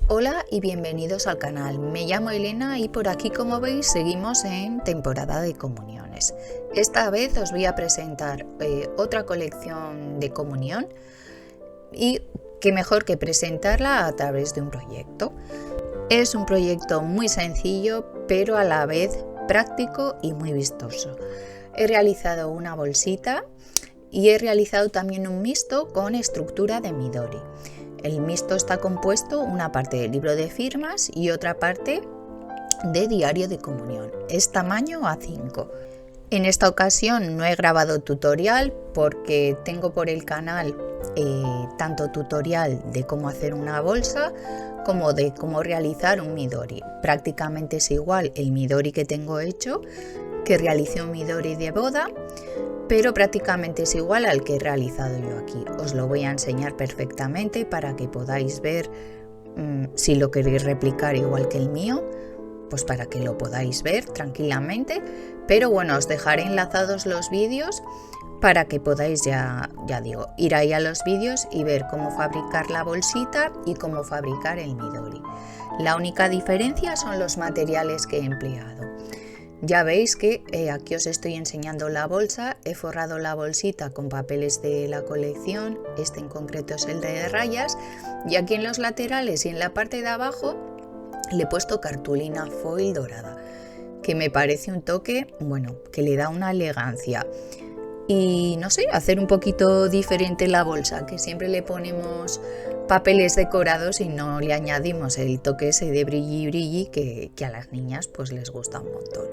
Hola y bienvenidos al canal. Me llamo Elena y por aquí, como veis, seguimos en temporada de comuniones. Esta vez os voy a presentar otra colección de comunión y qué mejor que presentarla a través de un proyecto. Es un proyecto muy sencillo, pero a la vez práctico y muy vistoso. He realizado una bolsita y he realizado también un mixto con estructura de Midori. El mixto está compuesto una parte de libro de firmas y otra parte de diario de comunión. Es tamaño A5. En esta ocasión no he grabado tutorial porque tengo por el canal tanto tutorial de cómo hacer una bolsa como de cómo realizar un Midori. Prácticamente es igual el Midori que tengo hecho, que realicé un Midori de boda, pero prácticamente es igual al que he realizado yo aquí. Os lo voy a enseñar perfectamente para que podáis ver si lo queréis replicar igual que el mío, pues para que lo podáis ver tranquilamente. Pero bueno, os dejaré enlazados los vídeos para que podáis ir ahí a los vídeos y ver cómo fabricar la bolsita y cómo fabricar el Midori. La única diferencia son los materiales que he empleado. Ya veis que aquí os estoy enseñando la bolsa, he forrado la bolsita con papeles de la colección, este en concreto es el de rayas, y aquí en los laterales y en la parte de abajo le he puesto cartulina foil dorada, que me parece un toque, bueno, que le da una elegancia. Y no sé, hacer un poquito diferente la bolsa, que siempre le ponemos papeles decorados y no le añadimos el toque ese de brilli brilli que a las niñas pues les gusta un montón.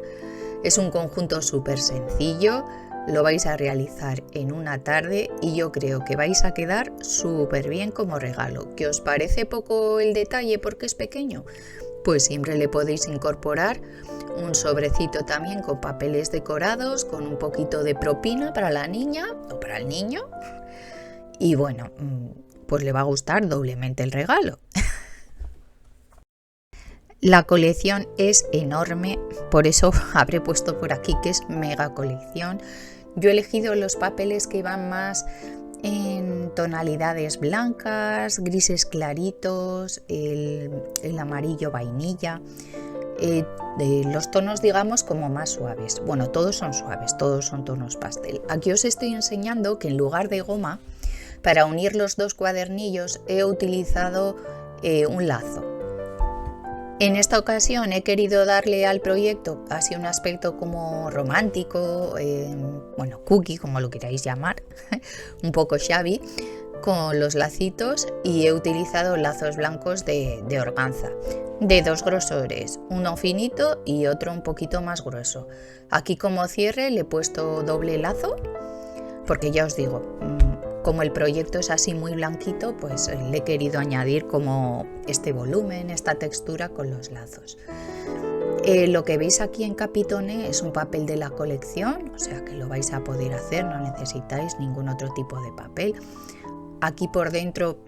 Es un conjunto súper sencillo, lo vais a realizar en una tarde y yo creo que vais a quedar súper bien como regalo. ¿Que os parece poco el detalle porque es pequeño? Pues siempre le podéis incorporar un sobrecito también con papeles decorados, con un poquito de propina para la niña o para el niño. Y bueno, pues le va a gustar doblemente el regalo. La colección es enorme, por eso habré puesto por aquí que es mega colección. Yo he elegido los papeles que van más en tonalidades blancas, grises claritos, el amarillo vainilla, los tonos digamos como más suaves. Bueno, todos son suaves, todos son tonos pastel. Aquí os estoy enseñando que en lugar de goma, para unir los dos cuadernillos he utilizado un lazo. En esta ocasión he querido darle al proyecto así un aspecto como romántico, bueno, cookie, como lo queráis llamar, un poco shabby, con los lacitos, y he utilizado lazos blancos de organza, de dos grosores, uno finito y otro un poquito más grueso. Aquí como cierre le he puesto doble lazo, porque ya os digo, como el proyecto es así muy blanquito, pues le he querido añadir como este volumen, esta textura con los lazos. Lo que veis aquí en Capitone es un papel de la colección, o sea que lo vais a poder hacer, no necesitáis ningún otro tipo de papel. Aquí por dentro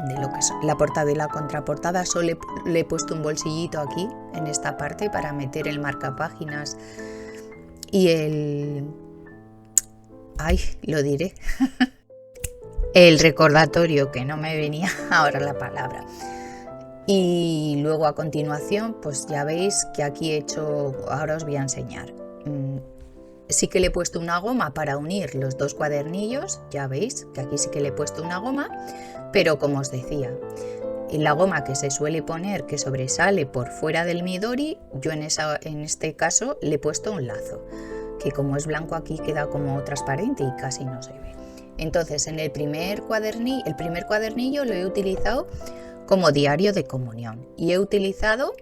de lo que es la portada y la contraportada solo le he puesto un bolsillito aquí en esta parte para meter el marcapáginas y lo diré. El recordatorio, que no me venía ahora la palabra. Y luego a continuación, pues ya veis que aquí he hecho, ahora os voy a enseñar. Sí que le he puesto una goma para unir los dos cuadernillos, ya veis que aquí sí que le he puesto una goma, pero como os decía, la goma que se suele poner que sobresale por fuera del Midori, yo en este caso le he puesto un lazo, que como es blanco aquí queda como transparente y casi no se ve. Entonces en el primer cuadernillo lo he utilizado como diario de comunión y he utilizado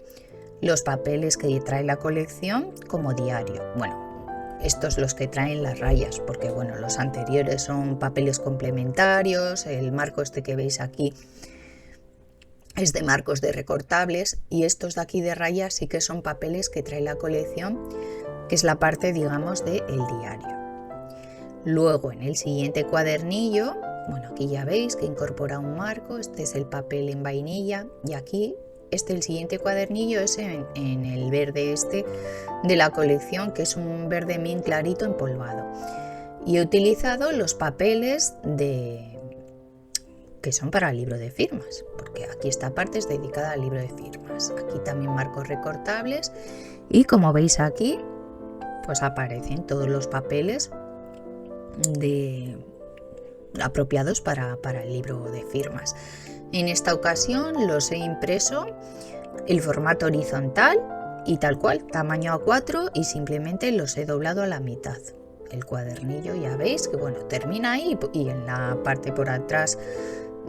los papeles que trae la colección como diario. Bueno, estos los que traen las rayas, porque bueno, los anteriores son papeles complementarios, el marco este que veis aquí es de marcos de recortables y estos de aquí de rayas sí que son papeles que trae la colección, que es la parte digamos del diario. Luego en el siguiente cuadernillo, bueno, aquí ya veis que incorpora un marco, este es el papel en vainilla y aquí el siguiente cuadernillo es en el verde este de la colección, que es un verde mint clarito empolvado. Y he utilizado los papeles que son para el libro de firmas, porque aquí esta parte es dedicada al libro de firmas. Aquí también marcos recortables y como veis aquí, pues aparecen todos los papeles apropiados para el libro de firmas. En esta ocasión los he impreso el formato horizontal y tal cual, tamaño A4, y simplemente los he doblado a la mitad. El cuadernillo ya veis que bueno, termina ahí, y en la parte por atrás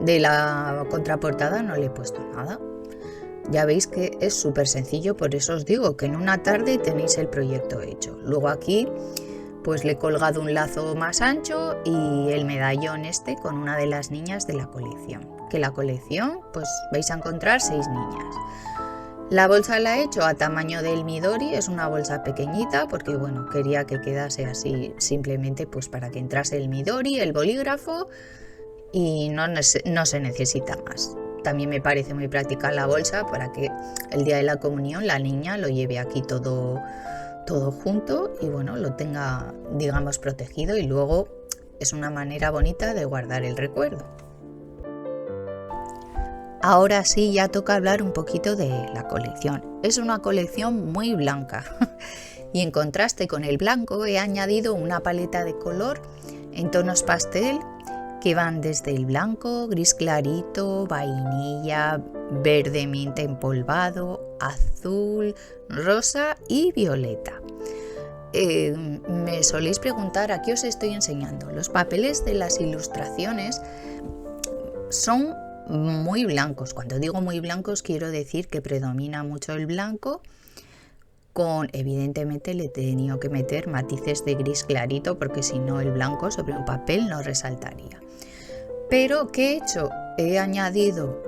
de la contraportada no le he puesto nada. Ya veis que es súper sencillo, por eso os digo que en una tarde tenéis el proyecto hecho. Luego aquí pues le he colgado un lazo más ancho y el medallón este con una de las niñas de la colección. Que la colección pues vais a encontrar 6 niñas. La bolsa la he hecho a tamaño del Midori, es una bolsa pequeñita porque bueno, quería que quedase así simplemente pues para que entrase el Midori, el bolígrafo y no se necesita más. También me parece muy práctica la bolsa para que el día de la comunión la niña lo lleve aquí todo junto y bueno, lo tenga digamos protegido, y luego es una manera bonita de guardar el recuerdo. Ahora sí, ya toca hablar un poquito de la colección. Es una colección muy blanca y en contraste con el blanco he añadido una paleta de color en tonos pastel que van desde el blanco, gris clarito, vainilla, verde menta empolvado, azul, rosa y violeta. Me soléis preguntar a qué os estoy enseñando. Los papeles de las ilustraciones son muy blancos. Cuando digo muy blancos quiero decir que predomina mucho el blanco, evidentemente le he tenido que meter matices de gris clarito porque si no el blanco sobre un papel no resaltaría. Pero ¿qué he hecho? He añadido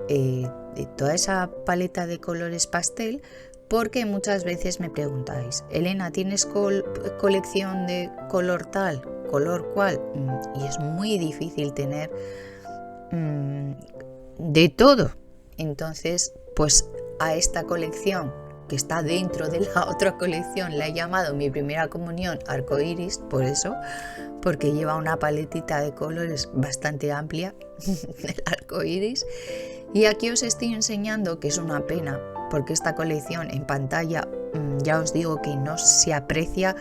toda esa paleta de colores pastel porque muchas veces me preguntáis, Elena, ¿tienes colección de color tal, color cual? Y es muy difícil tener de todo. Entonces pues a esta colección que está dentro de la otra colección la he llamado mi primera comunión arcoiris, por eso, porque lleva una paletita de colores bastante amplia del arcoiris. Y aquí os estoy enseñando, que es una pena porque esta colección en pantalla ya os digo que no se aprecia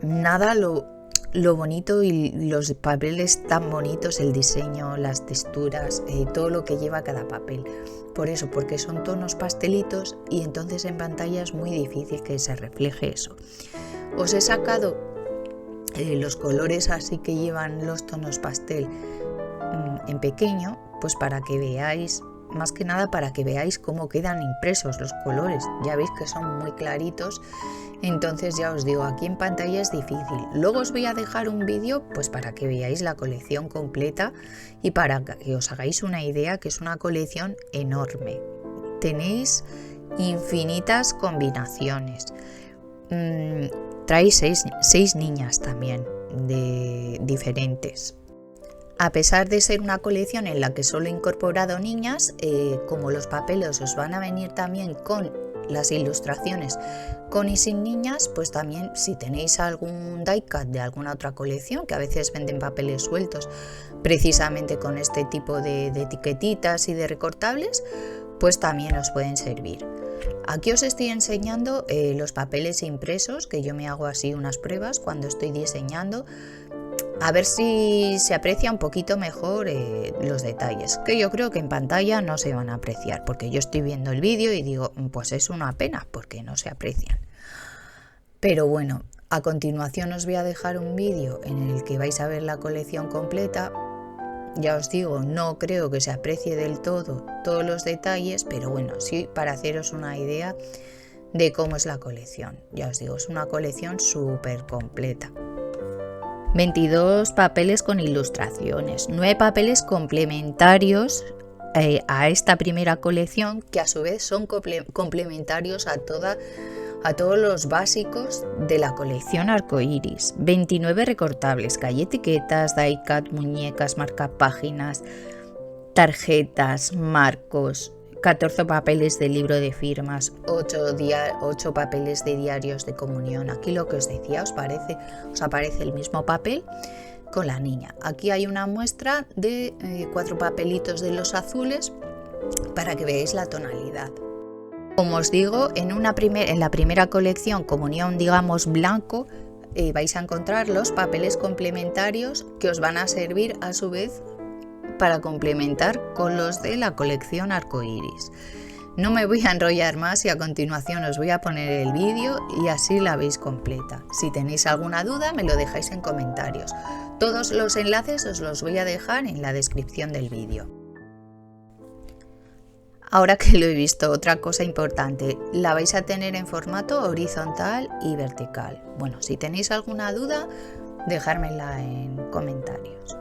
nada lo bonito y los papeles tan bonitos, el diseño, las texturas, todo lo que lleva cada papel. Por eso, porque son tonos pastelitos y entonces en pantalla es muy difícil que se refleje eso. Os he sacado los colores así que llevan los tonos pastel en pequeño, pues para que veáis, más que nada para que veáis cómo quedan impresos los colores. Ya veis que son muy claritos. Entonces ya os digo, aquí en pantalla es difícil. Luego os voy a dejar un vídeo pues para que veáis la colección completa y para que os hagáis una idea, que es una colección enorme. Tenéis infinitas combinaciones. Trae seis niñas también de diferentes. A pesar de ser una colección en la que solo he incorporado niñas, como los papeles os van a venir también con las ilustraciones con y sin niñas, pues también si tenéis algún die-cut de alguna otra colección, que a veces venden papeles sueltos precisamente con este tipo de etiquetitas y de recortables, pues también os pueden servir. Aquí os estoy enseñando los papeles impresos, que yo me hago así unas pruebas cuando estoy diseñando, a ver si se aprecia un poquito mejor los detalles, que yo creo que en pantalla no se van a apreciar, porque yo estoy viendo el vídeo y digo, pues es una pena porque no se aprecian. Pero bueno, a continuación os voy a dejar un vídeo en el que vais a ver la colección completa. Ya os digo, no creo que se aprecie del todo todos los detalles, pero bueno, sí para haceros una idea de cómo es la colección. Ya os digo, es una colección súper completa. 22 papeles con ilustraciones, 9 papeles complementarios a esta primera colección, que a su vez son complementarios a todos los básicos de la colección arcoiris. 29 recortables, que hay etiquetas, die-cut, muñecas, marcapáginas, tarjetas, marcos, 14 papeles de libro de firmas, 8 papeles de diarios de comunión. Aquí lo que os decía, os aparece el mismo papel con la niña. Aquí hay una muestra de 4 papelitos de los azules para que veáis la tonalidad. Como os digo, en la primera colección Comunión, digamos, blanco, vais a encontrar los papeles complementarios que os van a servir a su vez para complementar con los de la colección Arcoiris. No me voy a enrollar más y a continuación os voy a poner el vídeo y así la veis completa. Si tenéis alguna duda me lo dejáis en comentarios. Todos los enlaces os los voy a dejar en la descripción del vídeo. Ahora que lo he visto, otra cosa importante, la vais a tener en formato horizontal y vertical. Bueno, si tenéis alguna duda, dejármela en comentarios.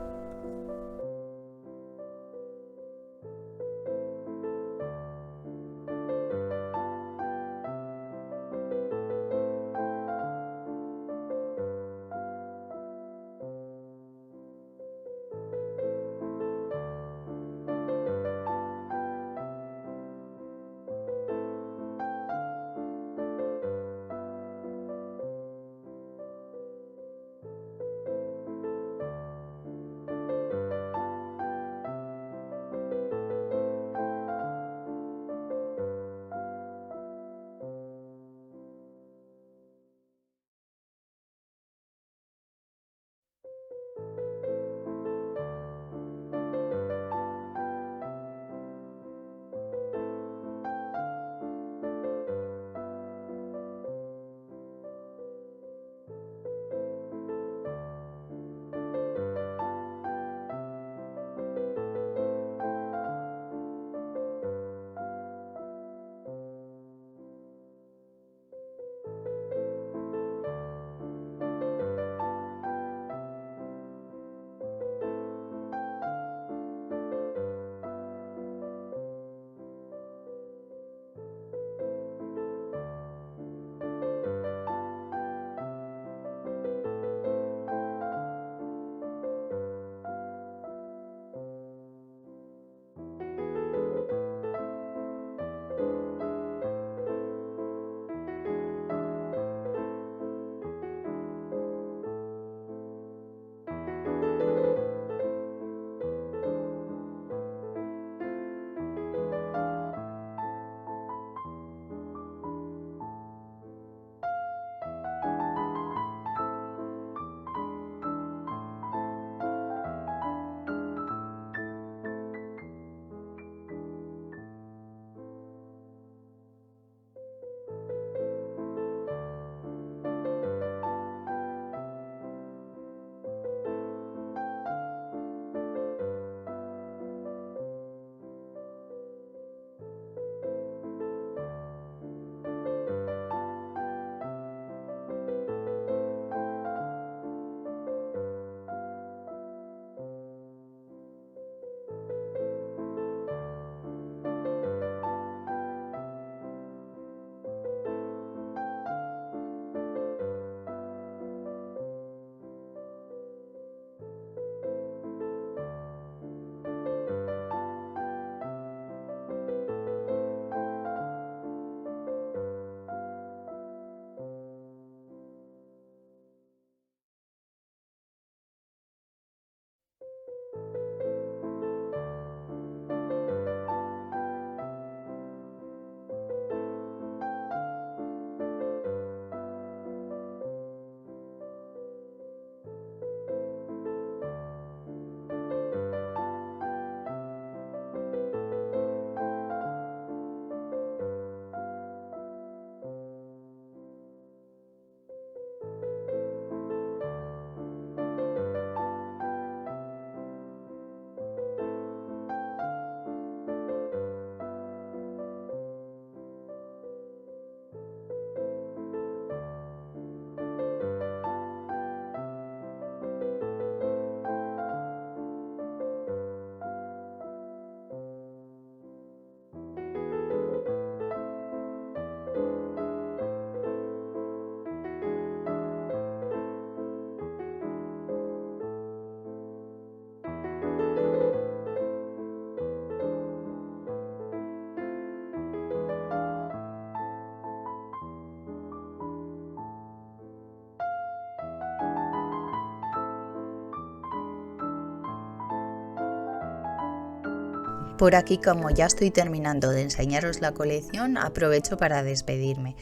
Por aquí, como ya estoy terminando de enseñaros la colección, aprovecho para despedirme.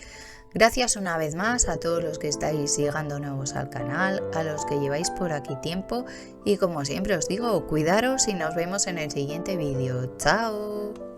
Gracias una vez más a todos los que estáis llegando nuevos al canal, a los que lleváis por aquí tiempo y como siempre os digo, cuidaros y nos vemos en el siguiente vídeo. ¡Chao!